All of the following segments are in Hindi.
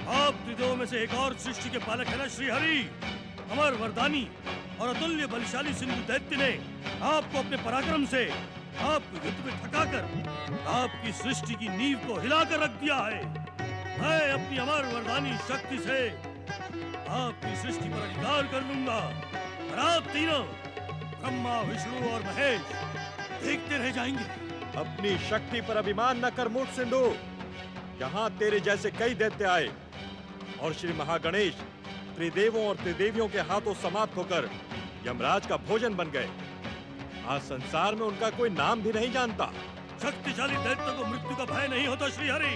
आप त्रिदेवों में से एक और सृष्टि के पालक है ना श्रीहरि। अमर वरदानी और अतुल्य बलशाली सिंधु दैत्य ने आपको अपने पराक्रम से आपको युद्ध में थकाकर आपकी सृष्टि की नींव को हिलाकर रख दिया है। मैं अपनी अमर वरदानी शक्ति से आपकी सृष्टि पर अधिकार कर लूंगा और आप तीनों ब्रह्मा, विष्णु और महेश देखते रह जाएंगे। अपनी शक्ति पर अभिमान न कर मूर्ख सिंधु। यहाँ तेरे जैसे कई दैत्य आए और श्री महागणेश त्रिदेवों और त्रिदेवियों के हाथों समाप्त होकर यमराज का भोजन बन गए। आज संसार में उनका कोई नाम भी नहीं जानता। शक्तिशाली दैत्य को मृत्यु का भय नहीं होता श्रीहरि।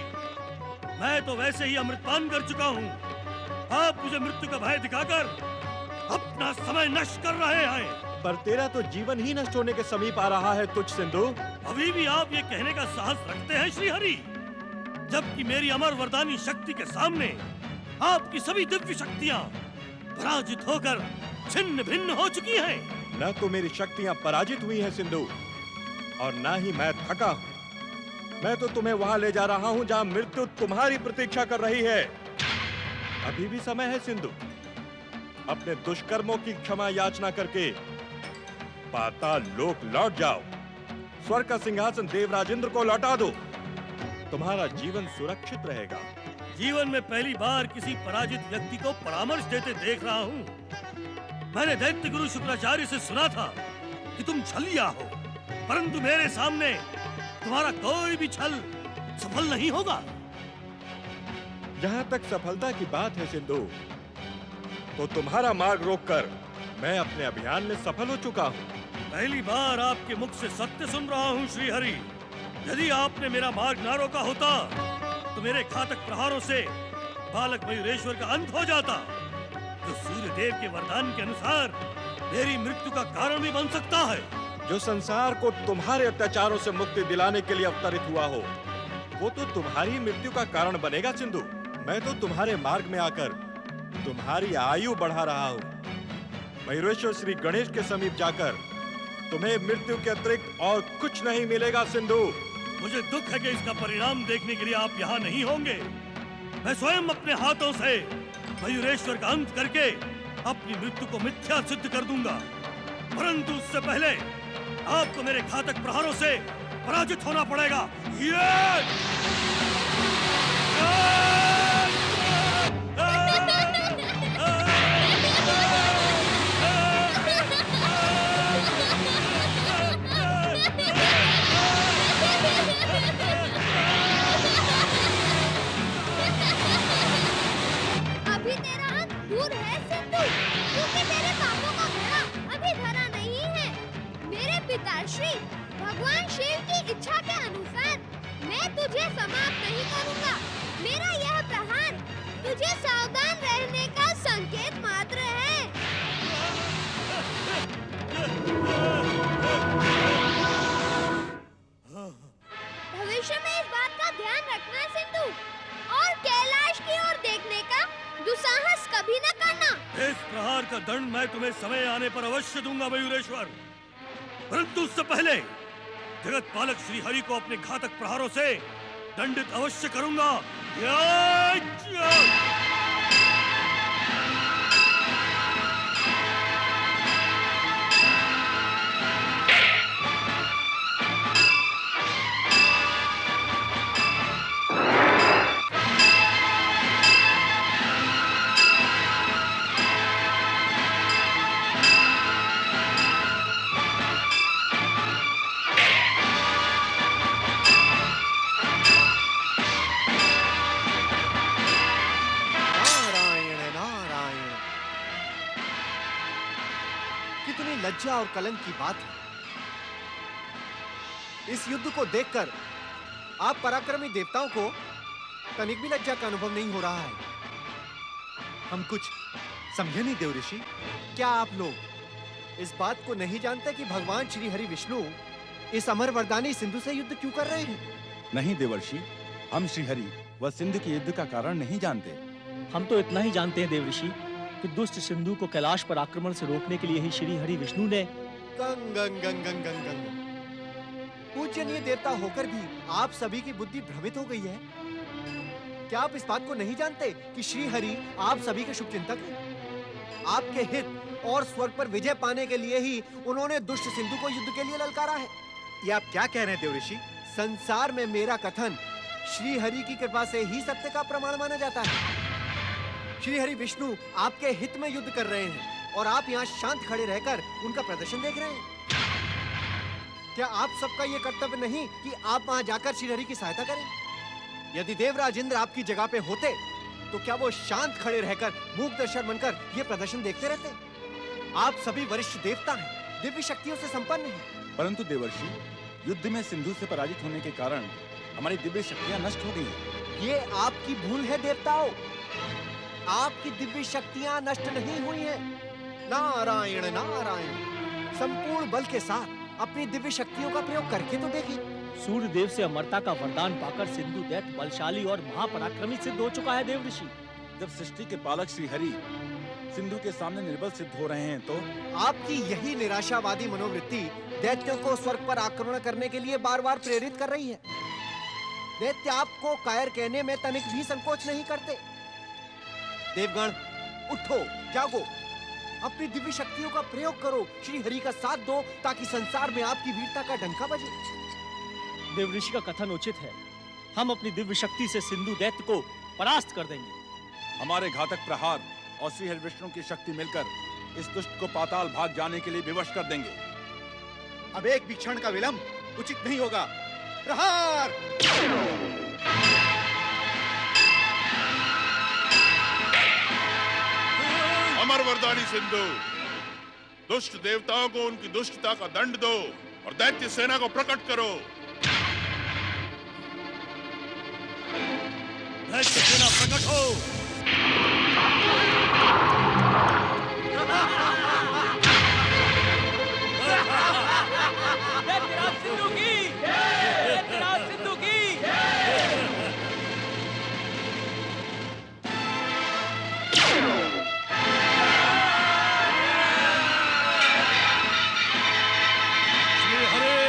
मैं तो वैसे ही अमृतपान कर चुका हूँ। आप मुझे मृत्यु का भय दिखाकर अपना समय नष्ट कर रहे हैं। पर तेरा तो जीवन ही नष्ट होने के समीप आ रहा है तुझ सिंधु। अभी भी आप ये कहने का साहस रखते हैं श्रीहरि, जबकि मेरी अमर वरदानी शक्ति के सामने आपकी सभी दिव्य शक्तियाँ पराजित होकर छिन्न भिन्न हो चुकी हैं। न तो मेरी शक्तियाँ पराजित हुई हैं सिंधु, और न ही मैं थका हूँ। मैं तो तुम्हें वहां ले जा रहा हूँ जहाँ मृत्यु तुम्हारी प्रतीक्षा कर रही है। अभी भी समय है सिंधु। अपने दुष्कर्मों की क्षमा याचना करके पाताल लोक लौट जाओ। स्वर्ग का सिंहासन देवराजेंद्र को लौटा दो। तुम्हारा जीवन सुरक्षित रहेगा। जीवन में पहली बार किसी पराजित व्यक्ति को परामर्श देते देख रहा हूँ। मैंने दैत्य गुरु शुक्राचार्य से सुना था कि तुम छलिया हो, परंतु मेरे सामने तुम्हारा कोई भी छल सफल नहीं होगा। जहाँ तक सफलता की बात है सिंधु, तो तुम्हारा मार्ग रोककर मैं अपने अभियान में सफल हो चुका हूँ। पहली बार आपके मुख से सत्य सुन रहा हूँ श्रीहरि। यदि आपने मेरा मार्ग न रोका होता तो मेरे घातक प्रहारों से बालक मयूरेश्वर का अंत हो जाता, जो सूर्य देव के वरदान के अनुसार मेरी मृत्यु का कारण भी बन सकता है। जो संसार को तुम्हारे अत्याचारों से मुक्ति दिलाने के लिए अवतरित हुआ हो, वो तो तुम्हारी मृत्यु का कारण बनेगा सिंधु। मैं तो तुम्हारे मार्ग में आकर तुम्हारी आयु बढ़ा रहा हूँ। मयूरेश्वर श्री गणेश के समीप जाकर तुम्हें मृत्यु के अतिरिक्त और कुछ नहीं मिलेगा सिंधु। मुझे दुख है कि इसका परिणाम देखने के लिए आप यहाँ नहीं होंगे। मैं स्वयं अपने हाथों से मयूरेश्वर का अंत करके अपनी मृत्यु को मिथ्या सिद्ध कर दूंगा, परंतु उससे पहले आपको मेरे घातक प्रहारों से पराजित होना पड़ेगा। अभी तेरा अंत दूर है सिंधु, क्योंकि तेरे पापों का घड़ा अभी भरा नहीं है। मेरे पिताश्री भगवान शिव की इच्छा के अनुसार मैं तुझे समाप्त नहीं करूंगा। मेरा यह प्रहार तुझे सावधान रहने का संकेत मात्र है। भविष्य में इस बात का ध्यान रखना सिंधु, और कैलाश की ओर देखने का दुस्साहस कभी न करना। इस प्रहार का दंड मैं तुम्हें समय आने पर अवश्य दूंगा मयूरेश्वर, परंतु उससे पहले जगत पालक श्री हरि को अपने घातक प्रहारों से दंडित अवश्य करूंगा। लज्जा और कलंक की बात है। इस युद्ध को देखकर आप पराक्रमी देवताओं को तनिक भी लज्जा का अनुभव नहीं हो रहा है। हम कुछ समझे नहीं देव ऋषि। क्या आप लोग इस बात को नहीं जानते कि भगवान श्री हरि विष्णु इस अमर वरदानी सिंधु से युद्ध क्यों कर रहे हैं? नहीं देवर्षि, हम श्री हरि व सिंधु के युद्ध का कारण नहीं जानते। हम तो इतना ही जानते हैं देव ऋषि कि दुष्ट सिंधु को कैलाश पर आक्रमण से रोकने के लिए ही श्री हरि विष्णु ने गंग गंग गंग गंग गंग गंग। पूजनीय देवता होकर भी आप सभी की बुद्धि भ्रमित हो गई है। क्या आप इस बात को नहीं जानते कि श्री हरि आप सभी के शुभचिंतक हैं? आपके हित और स्वर्ग पर विजय पाने के लिए ही उन्होंने दुष्ट सिंधु को युद्ध के लिए ललकारा है। ये आप क्या कह रहे हैं देवऋषि? संसार में मेरा कथन श्री हरि की कृपा से ही सत्य का प्रमाण माना जाता है। श्री हरि विष्णु आपके हित में युद्ध कर रहे हैं और आप यहाँ शांत खड़े रहकर उनका प्रदर्शन देख रहे हैं। क्या आप सबका ये कर्तव्य नहीं कि आप वहाँ जाकर श्री हरि की सहायता करें? यदि देवराज इंद्र आपकी जगह पे होते तो क्या वो शांत खड़े रहकर मूक दर्शन बनकर ये प्रदर्शन देखते रहते? आप सभी वरिष्ठ देवता हैं, दिव्य शक्तियों से संपन्न हैं। परंतु देवर्षि, युद्ध में सिंधु से पराजित होने के कारण हमारी दिव्य शक्तियां नष्ट हो गई हैं। ये आपकी भूल है देवताओं। आपकी दिव्य शक्तियां नष्ट नहीं हुई हैं। नारायण नारायण। संपूर्ण बल के साथ अपनी दिव्य शक्तियों का प्रयोग करके तो देखिए। सूर्य देव से अमरता का वरदान पाकर सिंधु दैत्य बलशाली और महापराक्रमी सिद्ध हो चुका है देवऋषि। जब सृष्टि के पालक श्री हरि सिंधु के सामने निर्बल सिद्ध हो रहे हैं तो आपकी यही निराशावादी मनोवृत्ति दैत्यों को स्वर्ग पर आक्रमण करने के लिए बार बार प्रेरित कर रही है। दैत्य आपको कायर कहने में तनिक भी संकोच नहीं करते। देवगण उठो, जागो, अपनी दिव्य शक्तियों का प्रयोग करो, श्री हरि का साथ दो ताकि संसार में आपकी वीरता का डंका बजे। देवऋषि का कथन उचित है। हम अपनी दिव्य शक्ति से सिंधु दैत्य को परास्त कर देंगे। हमारे घातक प्रहार और श्री हरि विष्णु की शक्ति मिलकर इस दुष्ट को पाताल भाग जाने के लिए विवश कर देंगे। अब एक भी क्षण का विलंब उचित नहीं होगा। प्रहार! अमर वरदानी सिंधु, दुष्ट देवताओं को उनकी दुष्टता का दंड दो और दैत्य सेना को प्रकट करो। दैत्य सेना प्रकट हो। दैत्यराज सिंधु की! दैत्यराज सिंधु की! श्री हरि!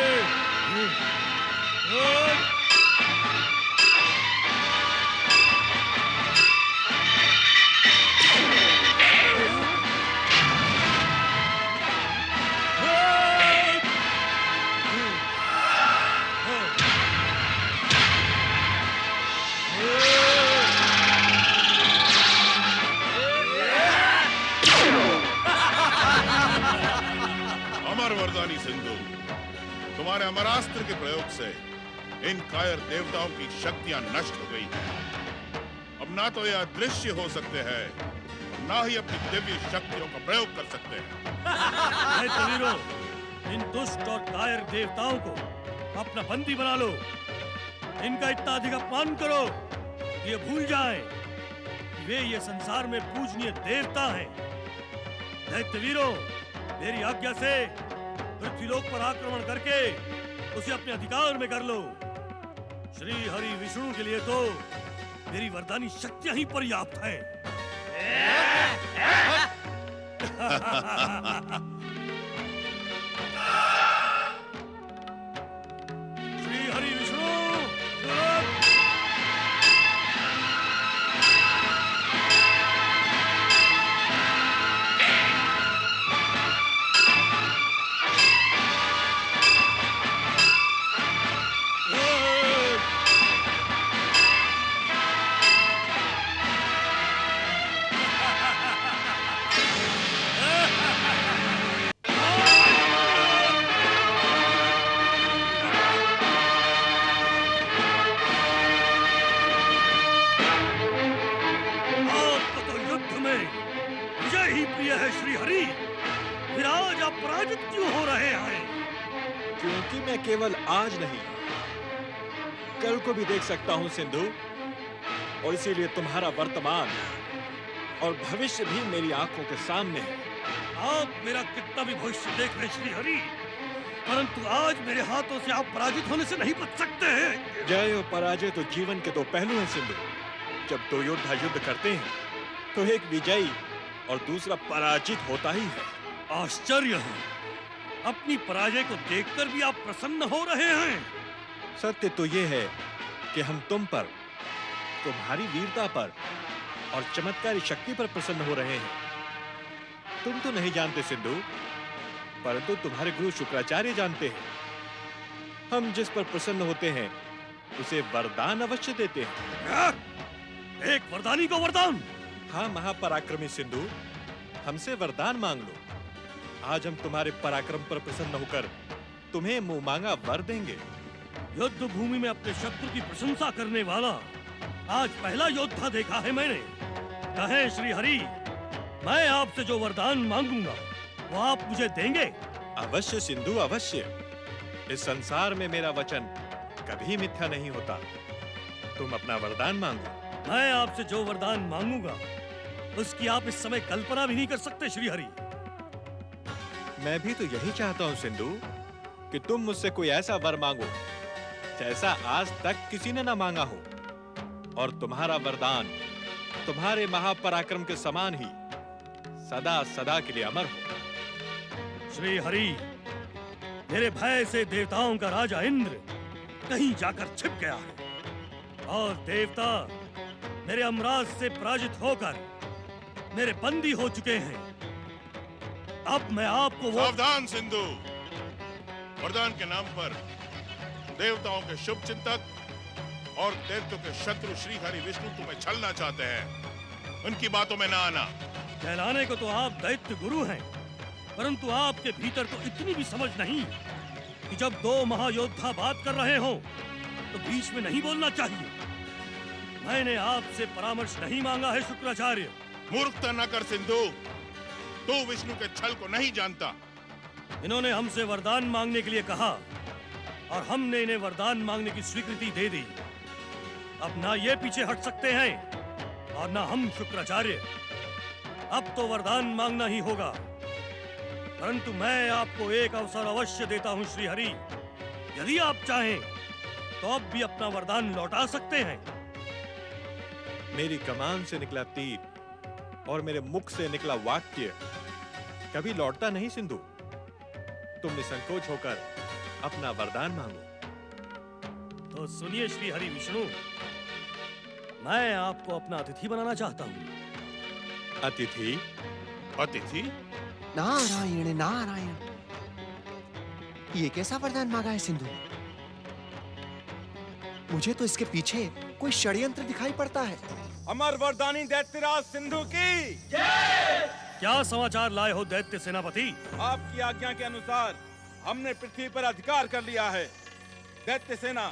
अमर वरदानी सिंधु, तुम्हारे अमरास्त्र के प्रयोग से इन कायर देवताओं की शक्तियां नष्ट हो गई हैं। अब ना तो ये अदृश्य हो सकते हैं, ना ही अपनी दिव्य शक्तियों का प्रयोग कर सकते हैं। वीरों, इन दुष्ट और कायर देवताओं को अपना बंदी बना लो। इनका इतना अधिक अपमान करो कि ये भूल जाएं कि वे ये संसार में पूजनीय देवता हैं। दैत्य वीरों, मेरी आज्ञा से पृथ्वीलोक पर आक्रमण करके उसे अपने अधिकार में कर लो। श्री हरि विष्णु के लिए तो मेरी वरदानी शक्तियां ही पर्याप्त हैं। श्री हरि विष्णु श्री हरि, फिर आज आप पराजित क्यों हो रहे हैं? क्योंकि मैं केवल आज नहीं, कल को भी देख सकता हूं सिंधु, और इसीलिए तुम्हारा वर्तमान और भविष्य भी मेरी आंखों के सामने है। आप मेरा कितना भी भविष्य देख रहे श्री हरि, परंतु आज मेरे हाथों से आप पराजित होने से नहीं बच सकते हैं। जय और पराजय तो जीवन के दो पहलू हैं सिंधु। जब दो योद्धा युद्ध करते हैं तो एक विजयी और दूसरा पराजित होता ही है। आश्चर्य है, अपनी पराजय को देखकर भी आप प्रसन्न हो रहे हैं। सत्य तो ये है कि हम तुम पर, तुम्हारी वीरता पर और चमत्कारी शक्ति पर प्रसन्न हो रहे हैं। तुम तो नहीं जानते सिंधु, परंतु तुम्हारे गुरु शुक्राचार्य जानते हैं। हम जिस पर प्रसन्न होते हैं उसे वरदान अवश्य देते हैं। क्या? एक वरदानी को वरदान? हाँ महापराक्रमी सिंधु, हमसे वरदान मांग लो। आज हम तुम्हारे पराक्रम पर प्रसन्न होकर तुम्हें मुंह मांगा वर देंगे। युद्ध भूमि में अपने शत्रु की प्रशंसा करने वाला आज पहला योद्धा देखा है मैंने। कहे श्री हरि, मैं आपसे जो वरदान मांगूंगा वो आप मुझे देंगे? अवश्य सिंधु, अवश्य। इस संसार में मेरा वचन कभी मिथ्या नहीं होता। तुम अपना वरदान मांगो। मैं आपसे जो वरदान मांगूंगा उसकी आप इस समय कल्पना भी नहीं कर सकते श्री हरि। मैं भी तो यही चाहता हूँ सिंधु कि तुम मुझसे कोई ऐसा वर मांगो जैसा आज तक किसी ने ना मांगा हो, और तुम्हारा वरदान तुम्हारे महापराक्रम के समान ही सदा सदा के लिए अमर हो। श्री हरि, मेरे भय से देवताओं का राजा इंद्र कहीं जाकर छिप गया है और देवता मेरे अमराज से पराजित होकर मेरे बंदी हो चुके हैं। अब मैं आपको सावधान सिंधु, वरदान के नाम पर देवताओं के शुभ चिंतक और दैत्यों के शत्रु श्री हरि विष्णु तुम्हें छलना चाहते हैं। उनकी बातों में ना आना। कहलाने को तो आप दैत्य गुरु हैं, परंतु आपके भीतर तो इतनी भी समझ नहीं कि जब दो महायोद्धा बात कर रहे हो तो बीच में नहीं बोलना चाहिए। मैंने आपसे परामर्श नहीं मांगा है शुक्राचार्य। मूर्खता न कर सिंधु, तू विष्णु के छल को नहीं जानता। इन्होंने हमसे वरदान मांगने के लिए कहा और हमने इन्हें वरदान मांगने की स्वीकृति दे दी। अब ना ये पीछे हट सकते हैं और ना हम शुक्राचार्य। अब तो वरदान मांगना ही होगा, परंतु मैं आपको एक अवसर अवश्य देता हूं श्री हरि। यदि आप चाहें तो अब भी अपना वरदान लौटा सकते हैं। मेरी कमान से निकला तीर और मेरे मुख से निकला वाक्य कभी लौटता नहीं सिंधु। तुम निसंकोच होकर अपना वरदान मांगो। तो सुनिए श्री हरि विष्णु, मैं आपको अपना अतिथि बनाना चाहता हूं। अतिथि? अतिथि? नारायण नारायण, ये कैसा वरदान मांगा है सिंधु ने? मुझे तो इसके पीछे कोई षड्यंत्र दिखाई पड़ता है। अमर वरदानी दैत्यराज सिंधु की क्या समाचार लाए हो दैत्य सेनापति? आपकी आज्ञा के अनुसार हमने पृथ्वी पर अधिकार कर लिया है। दैत्य सेना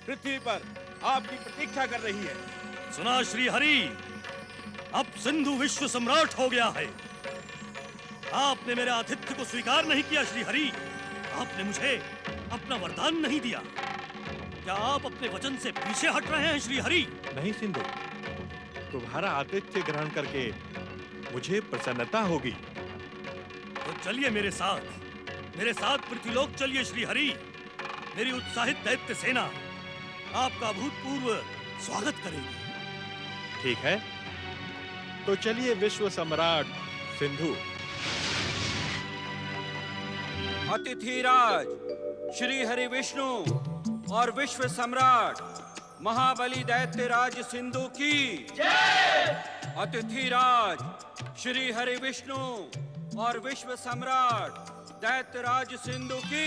पृथ्वी पर आपकी प्रतीक्षा कर रही है। सुना श्री हरि, अब सिंधु विश्व सम्राट हो गया है। आपने मेरे आतिथ्य को स्वीकार नहीं किया श्री हरि। आपने मुझे अपना वरदान नहीं दिया। क्या आप अपने वचन से पीछे हट रहे हैं श्री हरि? नहीं सिंधु, तुम्हारा आतिथ्य ग्रहण करके मुझे प्रसन्नता होगी। तो चलिए मेरे साथ पृथ्वीलोक चलिए श्री हरि। मेरी उत्साहित दैत्य सेना आपका अभूतपूर्व स्वागत करेगी। ठीक है, तो चलिए विश्व सम्राट सिंधु। अतिथिराज श्री हरि विष्णु और विश्व सम्राट महाबली दैत्यराज सिंधु की अतिथिराज श्री हरि विष्णु और विश्व सम्राट दैत्यराज सिंधु की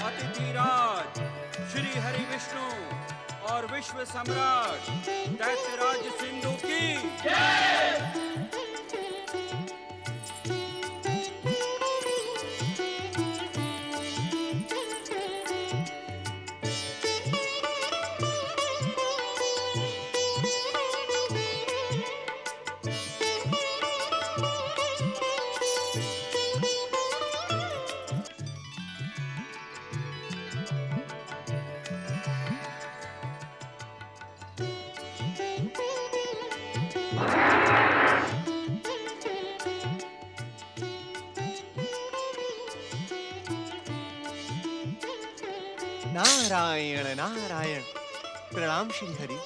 अतिथिराज श्री हरि विष्णु और विश्व सम्राट दैत्यराज सिंधु की नारायण नारायण, प्रणाम श्री हरि।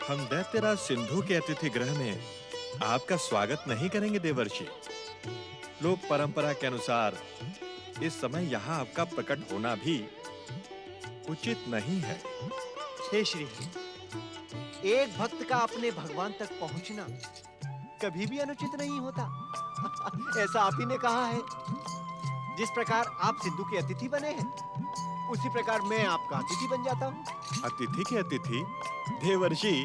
हम दैत्यराज सिंधु के अतिथि गृह में आपका स्वागत नहीं करेंगे देवर्षि। लोक परंपरा के अनुसार इस समय यहाँ आपका प्रकट होना भी उचित नहीं है। हे श्री हरि, एक भक्त का अपने भगवान तक पहुंचना कभी भी अनुचित नहीं होता। ऐसा आप ही ने कहा है। जिस प्रकार आप सिंधु के अतिथि बने हैं, उसी प्रकार मैं आपका अतिथि बन जाता हूँ। अतिथि के अतिथि देवर्षि,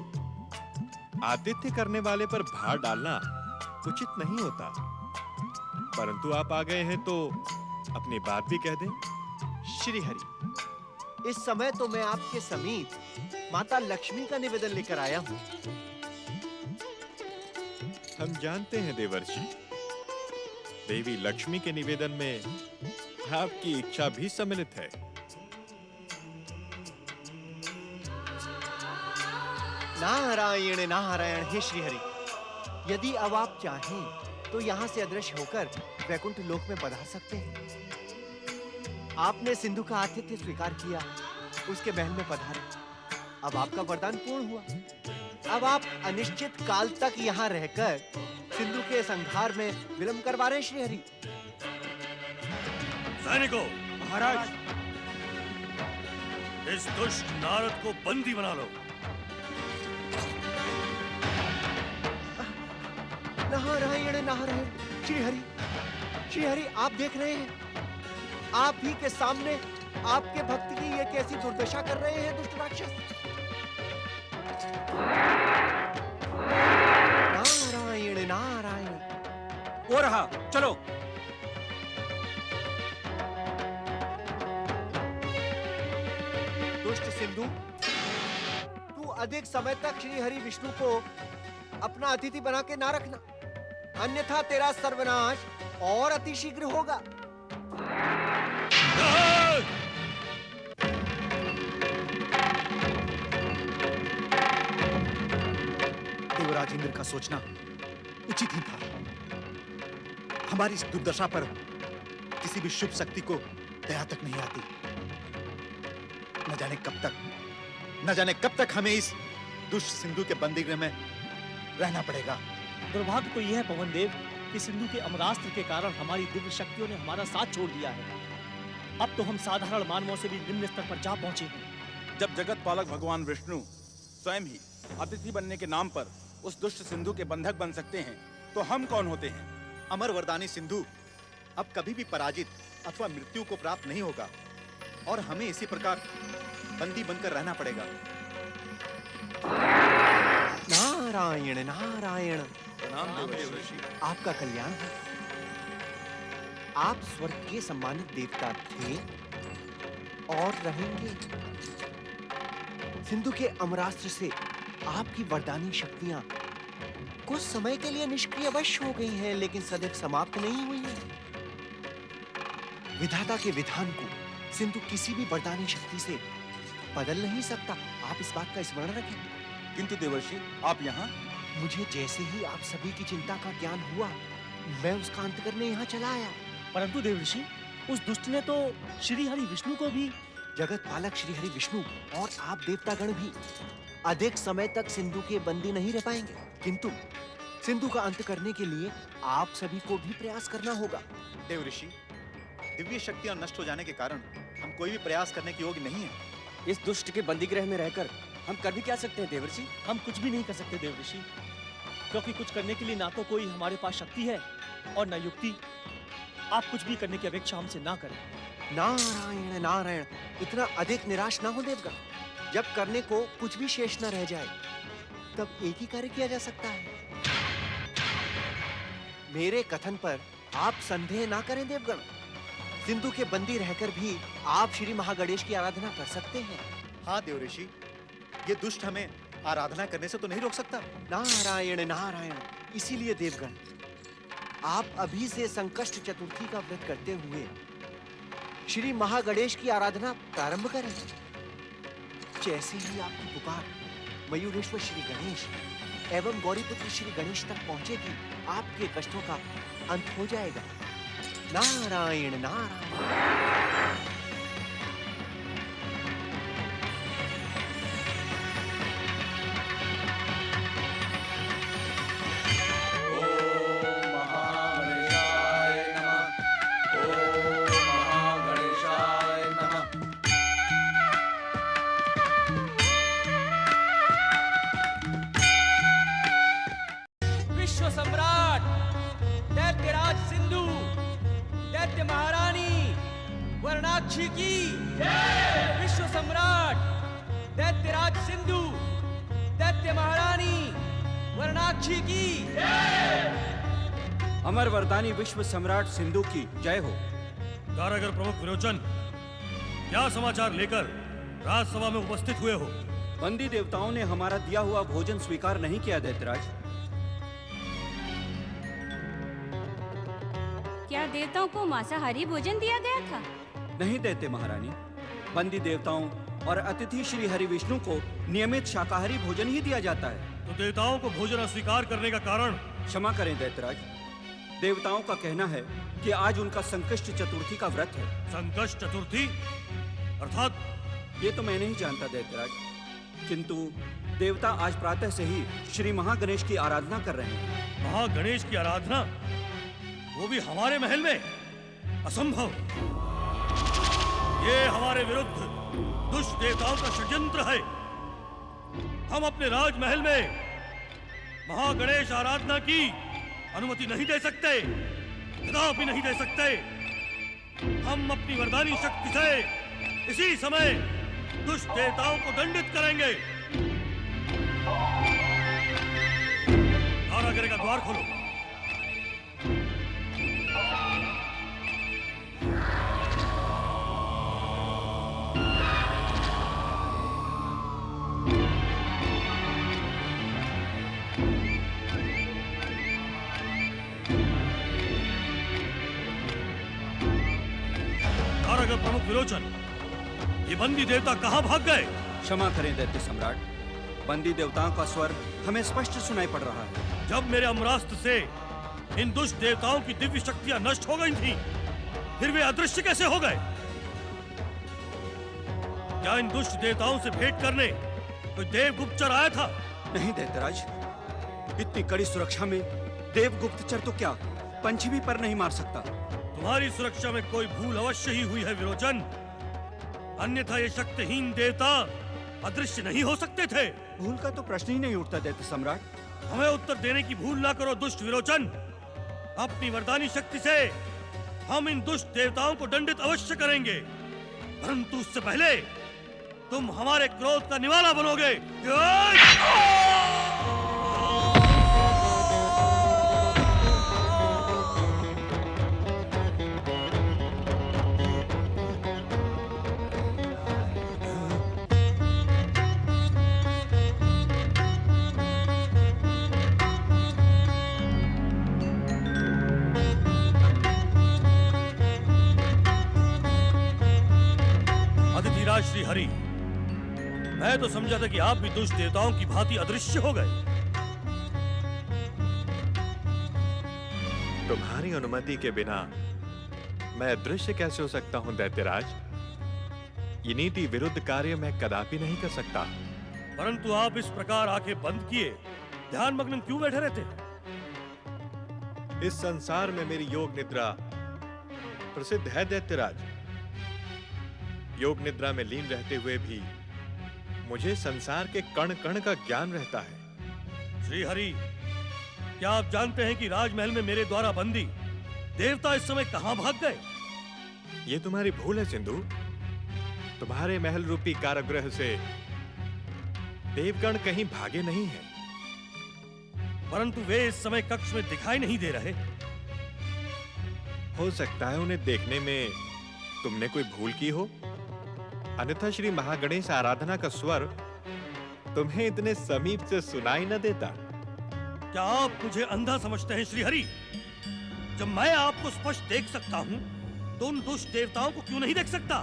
आतिथ्य करने वाले पर भार डालना उचित नहीं होता। परंतु आप आ गए हैं तो अपनी बात भी कह दें। श्री हरि, इस समय तो मैं आपके समीप माता लक्ष्मी का निवेदन लेकर आया हूँ। हम जानते हैं देवर्षि, देवी लक्ष्मी के निवेदन में आपकी इच्छा भी सम्मिलित है। नारायण नारायण। हे श्री हरि, यदि अब आप चाहें तो यहाँ से अदृश्य होकर वैकुंठ लोक में पधार सकते हैं। आपने सिंधु का आतिथ्य स्वीकार किया, उसके महल में पधारे। अब आपका वरदान पूर्ण हुआ। अब आप अनिश्चित काल तक यहाँ रहकर सिंधु के संहार में विलंब करवा रहे हैं श्री हरि। सैनिकों, महाराज, इस दुष्ट नारद को बंदी बना लो। नारायण नारायण। श्री हरि, श्री हरि, आप देख रहे हैं, आप ही के सामने आपके भक्त की ये कैसी दुर्दशा कर रहे हैं दुष्ट राक्षस। नारायण नारायण। वो रहा, चलो। दुष्ट सिंधु, तू अधिक समय तक श्री हरि विष्णु को अपना अतिथि बना के ना रखना, अन्यथा तेरा सर्वनाश और अतिशीघ्र होगा। देवराज इंद्र का सोचना उचित ही था। हमारी इस दुर्दशा पर किसी भी शुभ शक्ति को दया तक नहीं आती। न जाने कब तक हमें इस दुष्ट सिंधु के बंदीगृह में रहना पड़ेगा। दुर्भाग्य तो यह है पवन देव कि सिंधु के अमरास्त्र के कारण हमारी दिव्य शक्तियों ने हमारा साथ छोड़ दिया है। अब तो हम साधारण मानवों से भी निम्न स्तर पर जा पहुंचे हैं। जब जगत पालक भगवान विष्णु स्वयं ही अतिथि बनने के नाम पर उस दुष्ट सिंधु के बंधक बन सकते हैं, तो हम कौन होते हैं? अमर वरदानी सिंधु अब कभी भी पराजित अथवा मृत्यु को प्राप्त नहीं होगा और हमें इसी प्रकार बंदी बनकर रहना पड़ेगा। नारायण नारायण। प्रणाम देवर्षि। आपका कल्याण हो। आप स्वर्ग के सम्मानित देवता थे और रहेंगे। सिंधु के अमरास्त्र से आपकी वरदानी शक्तियां कुछ समय के लिए निष्क्रिय अवश्य हो गई हैं, लेकिन सदैव समाप्त नहीं हुई हैं। विधाता के विधान को सिंधु किसी भी वरदानी शक्ति से बदल नहीं सकता। आप इस बात का स्मरण रखें। किंतु देवर्षि, आप यहाँ? मुझे जैसे ही आप सभी की चिंता का ज्ञान हुआ, मैं उसका अंत करने यहाँ चला आया। परंतु देवर्षि, उस दुष्ट ने तो श्री हरि विष्णु को भी। जगत पालक श्री हरि विष्णु और आप देवतागण भी अधिक समय तक सिंधु के बंदी नहीं रह पाएंगे, किंतु सिंधु का अंत करने के लिए आप सभी को भी प्रयास करना होगा। देवऋषि, दिव्य शक्तियां नष्ट हो जाने के कारण हम कोई भी प्रयास करने के योग्य नहीं है। इस दुष्ट के बंदीगृह में रहकर हम कर भी क्या सकते हैं देवर्षि? हम कुछ भी नहीं कर सकते देवर्षि, क्योंकि कुछ करने के लिए ना तो कोई हमारे पास शक्ति है और न युक्ति। आप कुछ भी करने की अपेक्षा हमसे ना करें। नारायण नारायण। इतना अधिक निराश ना हो देवगण। जब करने को कुछ भी शेष न रह जाए, तब एक ही कार्य किया जा सकता है। मेरे कथन पर आप संदेह ना करें देवगण। सिंधु के बंदी रहकर भी आप श्री महागणेश की आराधना कर सकते हैं। हाँ देवऋषि, ये दुष्ट हमें आराधना करने से तो नहीं रोक सकता। नारायण नारायण। इसीलिए देवगण, आप अभी से संकष्ट चतुर्थी का व्रत करते हुए श्री महागणेश की आराधना प्रारंभ करें। जैसे ही आपकी पुकार मयूरेश्वर श्री गणेश एवं गौरीपुत्र श्री गणेश तक पहुंचेगी, आपके कष्टों का अंत हो जाएगा। नारायण नारायण। विश्व सम्राट दैत्यराज सिंधु दैत्य महारानी वर्णाक्षी की विश्व सम्राट दैत्यराज सिंधु दैत्य महारानी वर्णाक्षी की अमर वरदानी विश्व सम्राट सिंधु की जय हो। कारागर प्रमुख विरोचन, क्या समाचार लेकर राजसभा में उपस्थित हुए हो? बंदी देवताओं ने हमारा दिया हुआ भोजन स्वीकार नहीं किया दैत्यराज। क्या देवताओं को मांसाहारी भोजन दिया गया था? नहीं दैत्य महारानी, बंदी देवताओं और अतिथि श्री हरि विष्णु को नियमित शाकाहारी भोजन ही दिया जाता है। तो देवताओं को भोजन अस्वीकार करने का कारण? क्षमा करें दैत्यराज, देवताओं का कहना है कि आज उनका संकष्ट चतुर्थी का व्रत है। संकष्ट चतुर्थी अर्थात? ये तो मैं नहीं जानता दैत्यराज, किंतु देवता आज प्रातः से ही श्री महागणेश की आराधना कर रहे हैं। महागणेश की आराधना? वो भी हमारे महल में? असंभव। ये हमारे विरुद्ध दुष्ट देवताओं का षड्यंत्र है। हम अपने राजमहल में महागणेश आराधना की अनुमति नहीं दे सकते, कदापि नहीं दे सकते। हम अपनी वरदानी शक्ति से इसी समय दुष्ट देवताओं को दंडित करेंगे। कारागृह का द्वार खोलो। कारागृह प्रमुख विरोचन, ये बंदी देवता कहाँ भाग गए? क्षमा करें दैत्य सम्राट, बंदी देवताओं का स्वर हमें स्पष्ट सुनाई पड़ रहा है। जब मेरे अम्रास्त्र से इन दुष्ट देवताओं की दिव्य शक्तियां नष्ट हो गई थीं, फिर वे अदृश्य कैसे हो गए? क्या इन दुष्ट देवताओं से भेंट करने कोई देव गुप्तचर आया था? नहीं दैत्यराज, इतनी कड़ी सुरक्षा में देव गुप्तचर तो क्या पंछी भी पर नहीं मार सकता। तुम्हारी सुरक्षा में कोई भूल अवश्य ही हुई है विरोचन, अन्यथा ये शक्तिहीन देवता अदृश्य नहीं हो सकते थे। भूल का तो प्रश्न ही नहीं उठता दैत्य सम्राट। हमें उत्तर देने की भूल ना करो दुष्ट विरोचन। अपनी वरदानी शक्ति से हम इन दुष्ट देवताओं को दंडित अवश्य करेंगे, परंतु उससे पहले तुम हमारे क्रोध का निवाला बनोगे। श्री हरि, मैं तो समझा था कि आप भी दुष्ट देवताओं की भांति अदृश्य हो गए। तुम्हारी अनुमति के बिना मैं अदृश्य कैसे हो सकता हूं दैत्यराज? ये नीति विरुद्ध कार्य मैं कदापि नहीं कर सकता। परंतु आप इस प्रकार आंखें बंद किए ध्यान मग्न क्यों बैठे रहते? इस संसार में मेरी योग निद्रा प्रसिद्ध है दैत्यराज। योग निद्रा में लीन रहते हुए भी मुझे संसार के कण कण का ज्ञान रहता है। श्री हरि, क्या आप जानते हैं कि राजमहल में मेरे द्वारा बंदी देवता इस समय कहां भाग गए? ये तुम्हारी भूल है सिंधु। तुम्हारे महल रूपी कारागृह से देवगण कहीं भागे नहीं हैं। परंतु वे इस समय कक्ष में दिखाई नहीं दे रहे। हो सकता है उन्हें देखने में तुमने कोई भूल की हो, अन्यथा श्री महागणेश आराधना का स्वर तुम्हें इतने समीप से सुनाई न देता। क्या आप मुझे अंधा समझते हैं श्री हरि? जब मैं आपको स्पष्ट देख सकता हूं तो उन दुष्ट देवताओं को क्यों नहीं देख सकता?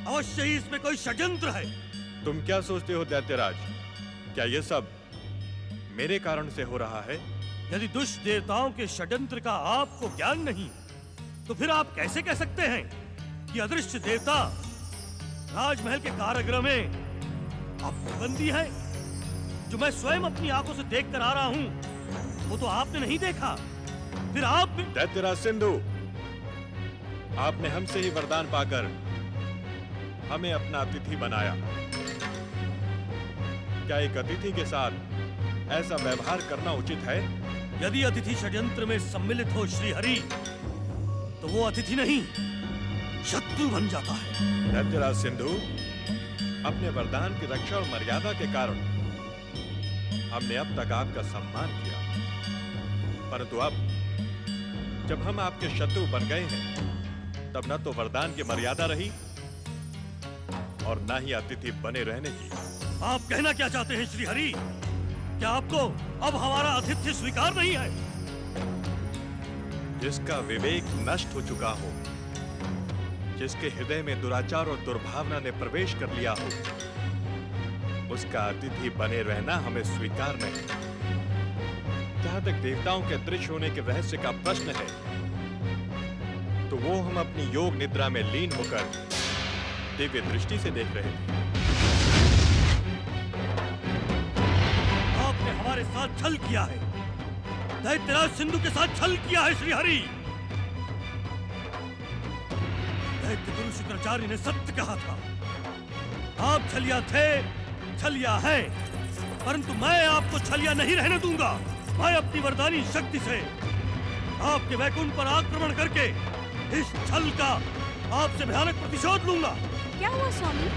अवश्य ही इसमें कोई षड्यंत्र है। तुम क्या सोचते हो दैत्यराज? क्या ये सब मेरे कारण से हो रहा है? यदि दुष्ट देवताओं के षड्यंत्र का आपको ज्ञान नहीं, तो फिर आप कैसे कह सकते हैं कि अदृश्य देवता राजमहल के कारागृह में आप बंदी है? जो मैं स्वयं अपनी आंखों से देख कर आ रहा हूं, वो तो आपने नहीं देखा। फिर आप भी... दैत्यराज सिंधु, आपने हमसे ही वरदान पाकर हमें अपना अतिथि बनाया। क्या एक अतिथि के साथ ऐसा व्यवहार करना उचित है? यदि अतिथि षड्यंत्र में सम्मिलित हो श्री हरि, तो वो अतिथि नहीं शत्रु बन जाता है। दैत्यराज सिंधु, अपने वरदान की रक्षा और मर्यादा के कारण हमने अब तक आपका सम्मान किया, परंतु अब जब हम आपके शत्रु बन गए हैं, तब न तो वरदान की मर्यादा रही और न ही अतिथि बने रहने की। आप कहना क्या चाहते हैं श्री हरि? क्या आपको अब हमारा आतिथ्य स्वीकार नहीं है? जिसका विवेक नष्ट हो चुका हो, जिसके हृदय में दुराचार और दुर्भावना ने प्रवेश कर लिया हो, उसका अतिथि बने रहना हमें स्वीकार नहीं। जहां तक देवताओं के दृश्य होने के रहस्य का प्रश्न है, तो वो हम अपनी योग निद्रा में लीन होकर दिव्य दृष्टि से देख रहे थे। आपने हमारे साथ छल किया है, दैत्यराज सिंधु के साथ छल किया है श्री हरि। दैत्य गुरु शुक्राचार्य ने सत्य कहा था, आप छलिया थे, छलिया हैं, परंतु मैं आपको छलिया नहीं रहने दूंगा। मैं अपनी वरदानी शक्ति से आपके वैकुंठ पर आक्रमण करके इस छल का आपसे भयानक प्रतिशोध लूंगा। क्या हुआ स्वामी?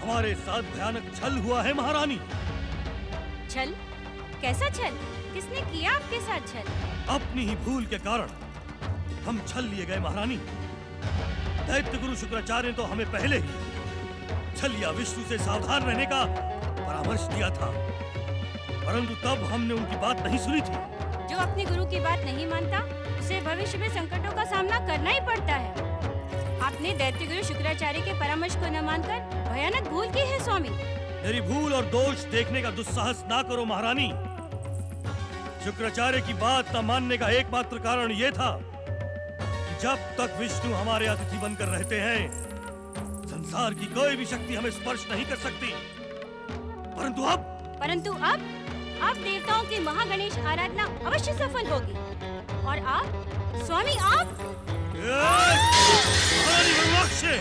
हमारे साथ भयानक छल हुआ है महारानी। छल? कैसा छल? किसने किया आपके साथ छल? अपनी ही भूल के कारण हम छल लिए गए महारानी। दैत्य गुरु शुक्राचार्य ने तो हमें पहले ही छलिया विष्णु से सावधान रहने का परामर्श दिया था, परंतु तब हमने उनकी बात नहीं सुनी थी। जो अपने गुरु की बात नहीं मानता, उसे भविष्य में संकटों का सामना करना ही पड़ता है। आपने दैत्य गुरु शुक्राचार्य के परामर्श को न मानकर भयानक भूल की है स्वामी। मेरी भूल और दोष देखने का दुस्साहस ना करो महारानी। शुक्राचार्य की बात न मानने का एकमात्र कारण यह था कि जब तक विष्णु हमारे अतिथि बनकर रहते हैं, संसार की कोई भी शक्ति हमें स्पर्श नहीं कर सकती। परंतु अब देवताओं की महागणेश आराधना अवश्य सफल होगी। और आप स्वामी, आप महारानी गंगाक्षी,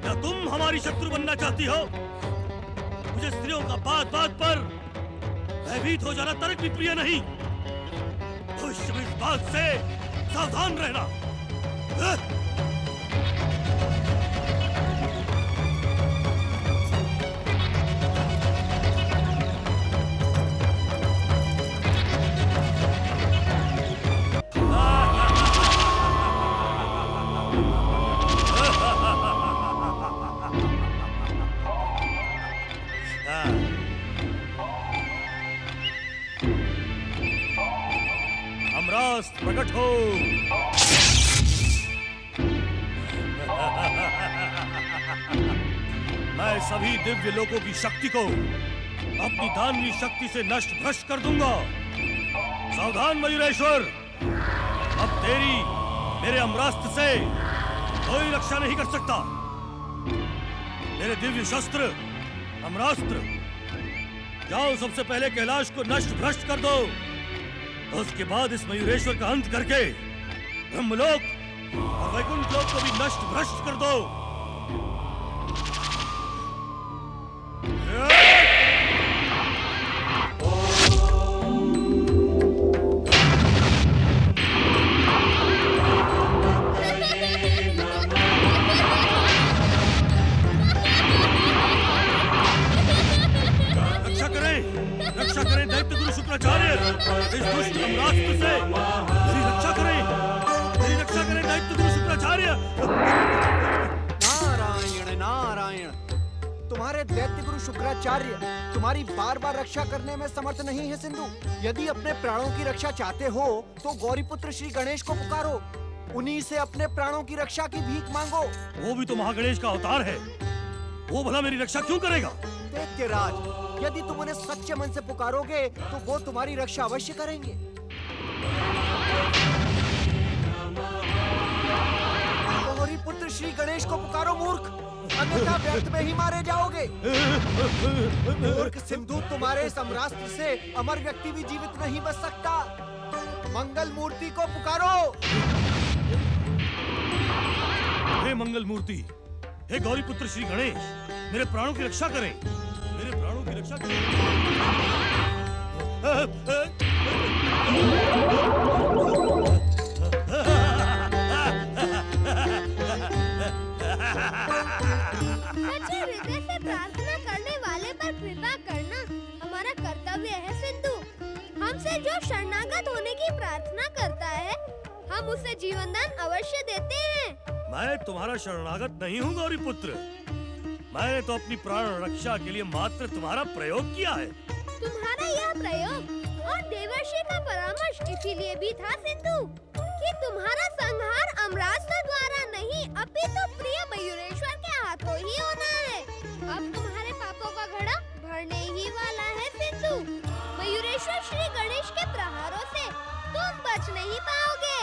क्या तुम हमारी शत्रु बनना चाहती हो? मुझे स्त्रियों का बात बात पर भयभीत हो जाना तर्क भी प्रिय नहीं। भविष्य में इस बात से सावधान रहना। अमरास्त्र प्रकट हो। मैं सभी दिव्य लोकों की शक्ति को अपनी दानवी शक्ति से नष्ट भ्रष्ट कर दूंगा। सावधान मयूरेश्वर, अब तेरी मेरे अमरास्त्र से कोई रक्षा नहीं कर सकता। मेरे दिव्य शस्त्र अमरास्त्र, जाओ सबसे पहले कैलाश को नष्ट भ्रष्ट कर दो, उसके बाद इस मयूरेश्वर का अंत करके ब्रह्मलोक और वैकुंठ लोक को भी नष्ट भ्रष्ट कर दो। रक्षा करें दैत्य गुरु शुक्राचार्य, इस दुष्ट अमरास्त्र से मेरी रक्षा करें, मेरी रक्षा करें दैत्य गुरु शुक्राचार्य। नारायण नारायण, तुम्हारे दैत्य गुरु शुक्राचार्य तुम्हारी बार बार रक्षा करने में समर्थ नहीं है सिंधु। यदि अपने प्राणों की रक्षा चाहते हो तो गौरीपुत्र श्री गणेश को पुकारो, उन्हीं से अपने प्राणों की रक्षा की भीख मांगो। वो भी तो महागणेश का अवतार है, वो भला मेरी रक्षा क्यों करेगा? दैत्यराज, यदि तुम उन्हें सच्चे मन से पुकारोगे तो वो तुम्हारी रक्षा अवश्य करेंगे। गौरी पुत्र श्री गणेश को पुकारो मूर्ख, अन्यथा व्यर्थ में ही मारे जाओगे। मूर्ख सिंधु, तुम्हारे इस अमरास्त्र से अमर व्यक्ति भी जीवित नहीं बच सकता। मंगल मूर्ति को पुकारो। हे मंगल मूर्ति, हे गौरी पुत्र श्री गणेश, मेरे प्राणों की रक्षा करें, मेरे प्राणों देवताओं की रक्षा करो। सच्चे हृदय से प्रार्थना करने वाले पर कृपा करना हमारा कर्तव्य है सिंधु। हमसे जो शरणागत होने की प्रार्थना करता है, हम उसे जीवन दान अवश्य देते हैं। मैं तुम्हारा शरणागत नहीं हूँ गौरी पुत्र। मैंने तो अपनी प्राण रक्षा के लिए मात्र तुम्हारा प्रयोग किया है। तुम्हारा यह प्रयोग और देवर्षि का परामर्श इसीलिए भी था सिंधु कि तुम्हारा संहार अमरास्त्र द्वारा नहीं अपितु प्रिय मयूरेश्वर के हाथों ही होना है। अब तुम्हारे पापों का घड़ा भरने ही वाला है सिंधु। मयूरेश्वर श्री गणेश के प्रहारों से तुम बच नहीं पाओगे।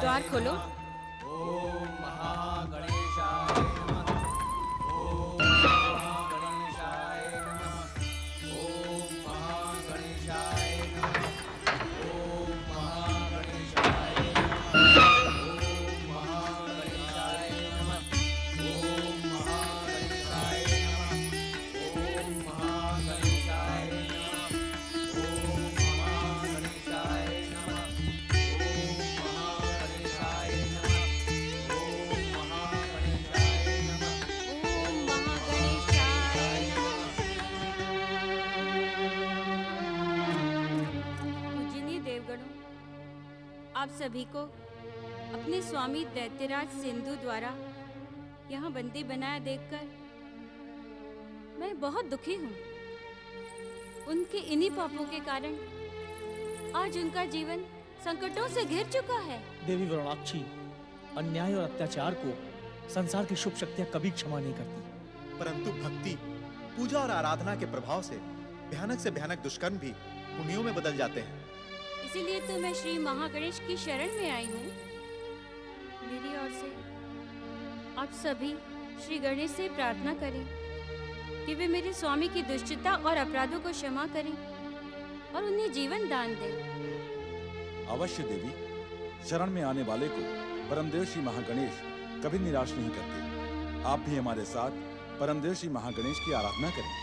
द्वार खोलो। आप सभी को अपने स्वामी दैत्यराज सिंधु द्वारा यहाँ बंदी बनाया देखकर मैं बहुत दुखी हूँ। उनके इन्हीं पापों के कारण आज उनका जीवन संकटों से घिर चुका है। देवी वरुणाक्षी, अन्याय और अत्याचार को संसार की शुभ शक्तियाँ कभी क्षमा नहीं करती। परंतु भक्ति, पूजा और आराधना के प्रभाव से भयानक दुष्कर्म भी पुण्यों में बदल जाते हैं। इसीलिए तो मैं श्री महागणेश की शरण में आई हूँ। मेरी ओर से आप सभी श्री गणेश से प्रार्थना करें कि वे मेरे स्वामी की दुष्टता और अपराधों को क्षमा करें और उन्हें जीवन दान दें। अवश्य देवी, शरण में आने वाले को परमदेव श्री महागणेश कभी निराश नहीं करते। आप भी हमारे साथ परमदेव श्री महागणेश की आराधना करें।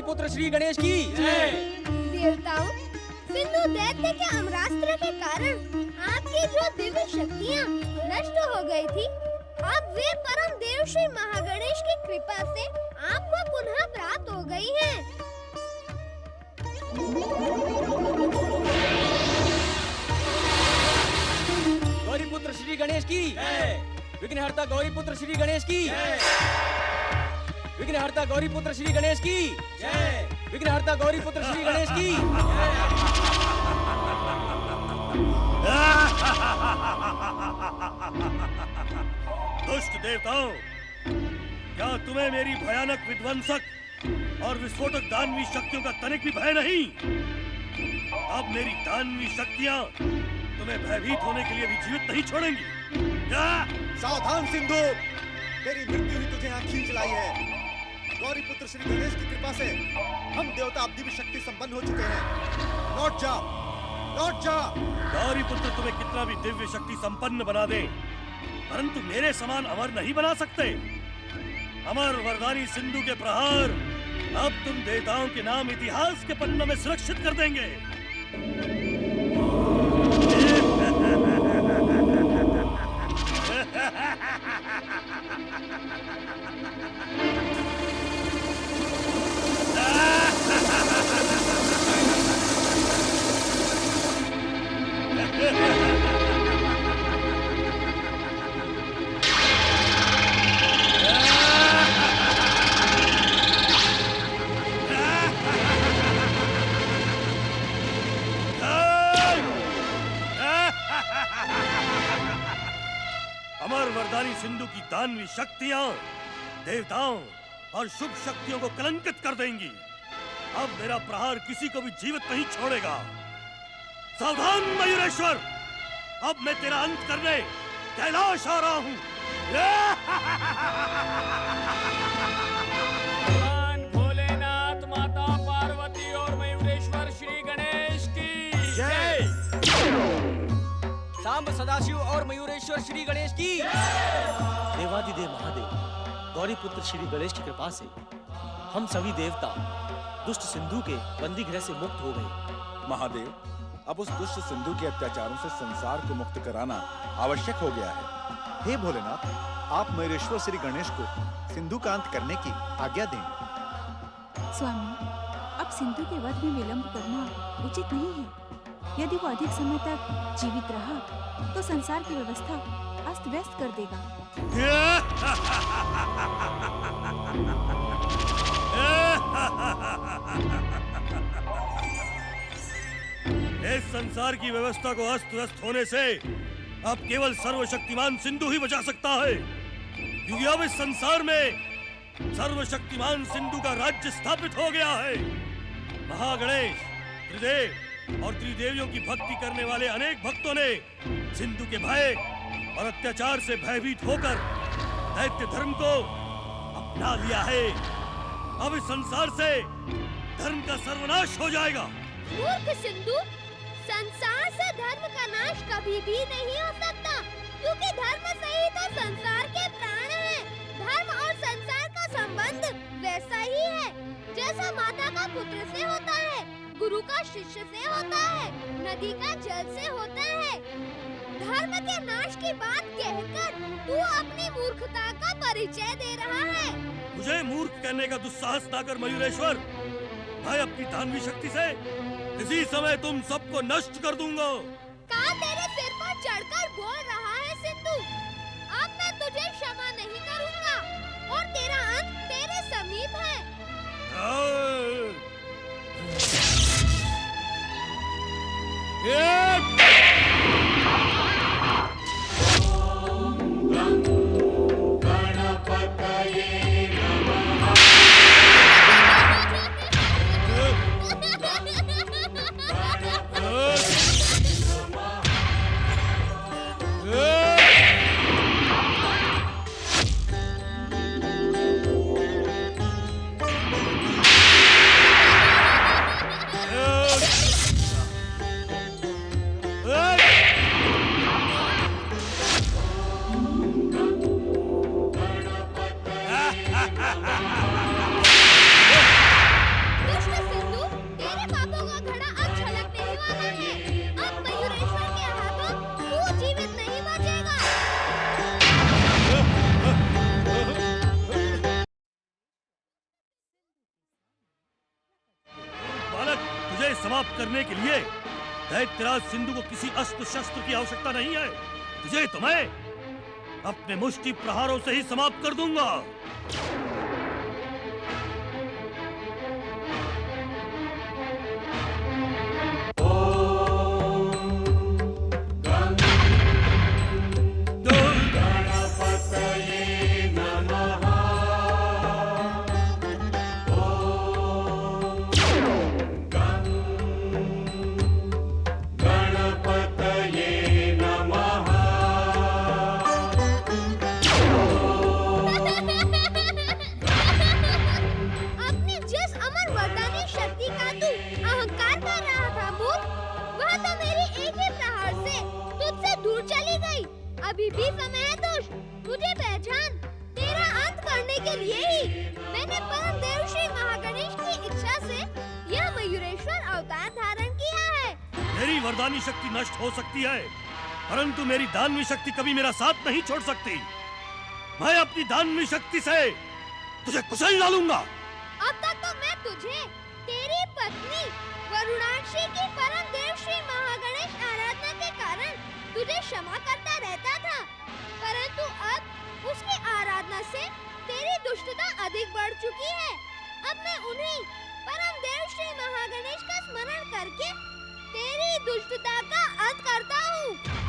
पुत्र श्री गणेश की जय। देवताओं, सिंधु दैत्य के अमरास्त्र के कारण आपकी जो दिव्य शक्तियाँ नष्ट हो गई थी, अब वे परम देव श्री महागणेश की कृपा से आपको पुनः प्राप्त हो गई हैं। गौरी पुत्र श्री गणेश की जय। विघ्नहर्ता गौरी पुत्र श्री गणेश की जय। विघ्नहर्ता गौरी पुत्र श्री गणेश की जय। विघ्नहर्ता गौरी पुत्र श्री गणेश की दुष्ट देवताओं, क्या तुम्हें मेरी भयानक विध्वंसक और विस्फोटक दानवी शक्तियों का तनिक भी भय नहीं? अब मेरी दानवी शक्तियाँ तुम्हें भयभीत होने के लिए भी जीवित नहीं छोड़ेंगी। सावधान सिंधु, तेरी मृत्यु ही तुझे यहाँ खींच लाई है। गौरी पुत्र श्री गणेश की कृपा से हम देवता अब दिव्य शक्ति संपन्न हो चुके हैं। लौट जा, लौट जा। गौरी पुत्र तुम्हें कितना भी दिव्य शक्ति संपन्न बना दे, परंतु मेरे समान अमर नहीं बना सकते। अमर वरदानी सिंधु के प्रहार अब तुम देवताओं के नाम इतिहास के पन्नों में सुरक्षित कर देंगे। अमर वरदानी सिंधु की दानवी शक्तियां देवताओं और शुभ शक्तियों को कलंकित कर देंगी। अब मेरा प्रहार किसी को भी जीवित नहीं छोड़ेगा। सावधान मयूरेश्वर, अब मैं तेरा अंत करने कैलाश आ रहा हूं। भगवान भोलेनाथ, माता पार्वती और मयूरेश्वर श्री गणेश की जय। सांब सदाशिव और मयूरेश्वर श्री गणेश की। देवादिदेव महादेव गौरी पुत्र श्री गणेश की कृपा से हम सभी देवता दुष्ट सिंधु के बंदी गृह से मुक्त हो गए। महादेव, अब उस दुष्ट सिंधु के अत्याचारों से संसार को मुक्त कराना आवश्यक हो गया है। हे भोलेनाथ, आप मयूरेश्वर श्री गणेश को सिंधु का अंत करने की आज्ञा दें। स्वामी, अब सिंधु के वध में विलंब करना उचित नहीं है। यदि वो अधिक समय तक जीवित रहा तो संसार की व्यवस्था अस्त व्यस्त कर देगा। इस संसार की व्यवस्था को अस्त व्यस्त होने से अब केवल सर्वशक्तिमान सिंधु ही बचा सकता है, क्योंकि अब इस संसार में सर्वशक्तिमान सिंधु का राज्य स्थापित हो गया है। महागणेश, त्रिदेव और त्रिदेवियों की भक्ति करने वाले अनेक भक्तों ने सिंधु के भय और अत्याचार से भयभीत होकर दैत्य धर्म को अपना लिया है। अब इस संसार से धर्म का सर्वनाश हो जाएगा। मूर्ख सिंधु, संसार से धर्म का नाश कभी भी नहीं हो सकता, क्योंकि धर्म से ही तो संसार के प्राण हैं। धर्म और संसार का संबंध वैसा ही है जैसा माता का पुत्र से होता है, गुरु का शिष्य से होता है, नदी का जल से होता है। धर्म के नाश की बात कहकर तू अपनी मूर्खता का परिचय दे रहा है। मुझे मूर्ख कहने का दुस्साहस ना कर मयूरेश्वर। मैं अपनी दानवी शक्ति से इसी समय तुम सबको नष्ट कर दूंगा। कहाँ तेरे सिर पर चढ़कर बोल रहा है सिंधु? अब मैं तुझे क्षमा नहीं करूँगा और तेरा अंत तेरे समीप है। समाप्त करने के लिए दैत्यराज सिंधु को किसी अस्त्र शस्त्र की आवश्यकता नहीं है। तुझे तो मैं अपने मुष्टि प्रहारों से ही समाप्त कर दूंगा। एक ही प्रहार से तुझसे दूर चली गई। अभी भी समय है दुष्ट, तुझे पहचान। तेरा अंत करने के लिए ही मैंने परम देव श्री महागणेश की इच्छा से यह मयूरेश्वर अवतार धारण किया है। मेरी वरदानी शक्ति नष्ट हो सकती है, परंतु मेरी दानवी शक्ति कभी मेरा साथ नहीं छोड़ सकती। मैं अपनी दानवी शक्ति से तुझे कुचल डालूंगा। अब तक तो मैं तुझे तेरी पत्नी वरुणाक्षी की परम देव श्री महागणेश आराधना के कारण तुझे क्षमा करता रहता था, परंतु अब उसकी आराधना से तेरी दुष्टता अधिक बढ़ चुकी है। अब मैं उन्हीं परम देव श्री महागणेश का स्मरण करके तेरी दुष्टता का अंत करता हूँ।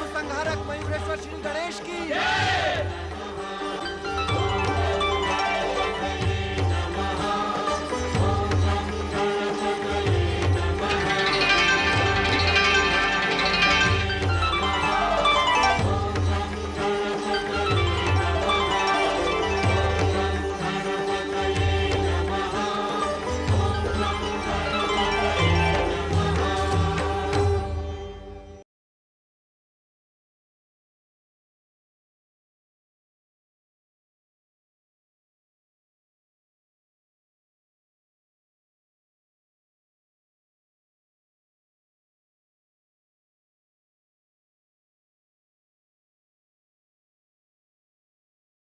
संहारक मयूरेश्वर श्री गणेश की।